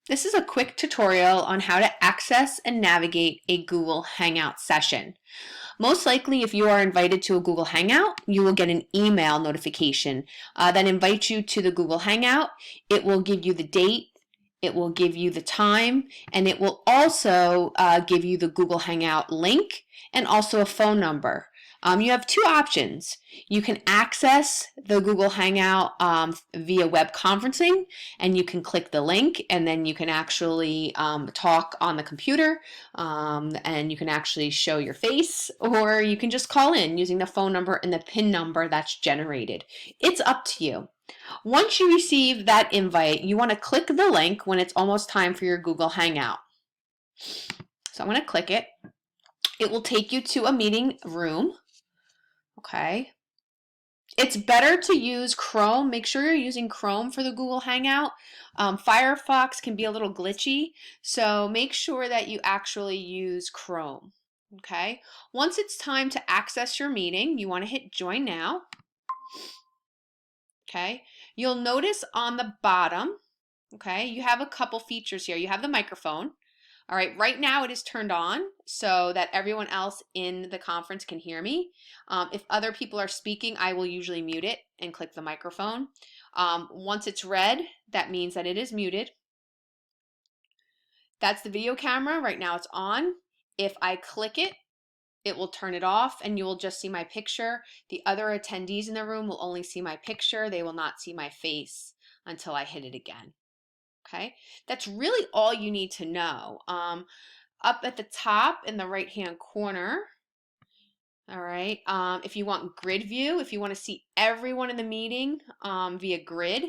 This is a quick tutorial on how to access and navigate a Google Hangout session. Most likely, if you are invited to a Google Hangout, you will get an email notification that invites you to the Google Hangout. It will give you the date, it will give you the time, and it will also give you the Google Hangout link and also a phone number. You have two options. You can access the Google Hangout via web conferencing, and you can click the link, and then you can actually talk on the computer, and you can actually show your face, or you can just call in using the phone number and the PIN number that's generated. It's up to you. Once you receive that invite, you want to click the link when it's almost time for your Google Hangout. So I'm going to click it. It will take you to a meeting room. Okay. It's better to use Chrome. Make sure you're using Chrome for the Google Hangout. Firefox can be a little glitchy, so make sure that you actually use Chrome. Okay. Once it's time to access your meeting, you want to hit Join Now. Okay. You'll notice on the bottom, okay, you have a couple features here. You have the microphone. All right, right now it is turned on so that everyone else in the conference can hear me. If other people are speaking, I will usually mute it and click the microphone. Once it's red, that means that it is muted. That's the video camera. Right now it's on. If I click it, it will turn it off and you will just see my picture. The other attendees in the room will only see my picture. They will not see my face until I hit it again. Okay, that's really all you need to know. Up at the top in the right hand corner, all right, if you want grid view, if you want to see everyone in the meeting via grid,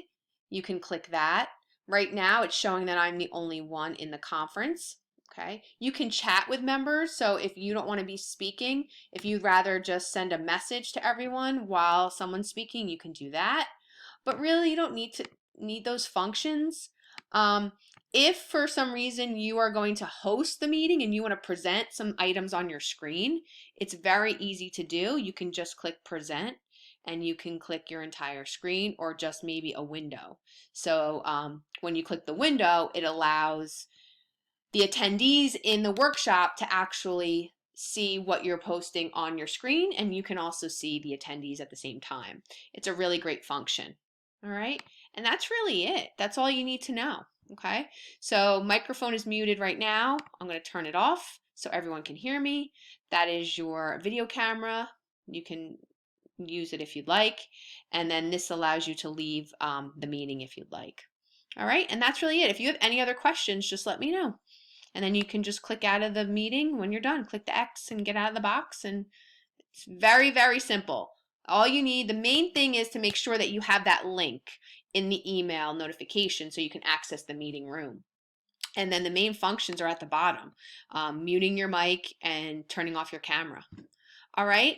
you can click that. Right now it's showing that I'm the only one in the conference. Okay, you can chat with members, so if you don't want to be speaking, if you'd rather just send a message to everyone while someone's speaking, you can do that. But really you don't need those functions. If for some reason you are going to host the meeting and you want to present some items on your screen, it's very easy to do. You can just click present and you can click your entire screen or just maybe a window. So when you click the window, it allows the attendees in the workshop to actually see what you're posting on your screen, and you can also see the attendees at the same time. It's a really great function. All right, and that's really it. That's all you need to know. Okay, so microphone is muted right now. I'm going to turn it off so everyone can hear me. That is your video camera. You can use it if you'd like, and then this allows you to leave the meeting if you'd like. All right, and that's really it. If you have any other questions, just let me know. And then you can just click out of the meeting when you're done. Click the X and get out of the box, and it's very, very simple. All you need, the main thing is to make sure that you have that link in the email notification so you can access the meeting room. And then the main functions are at the bottom, muting your mic and turning off your camera. All right,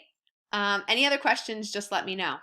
any other questions, just let me know.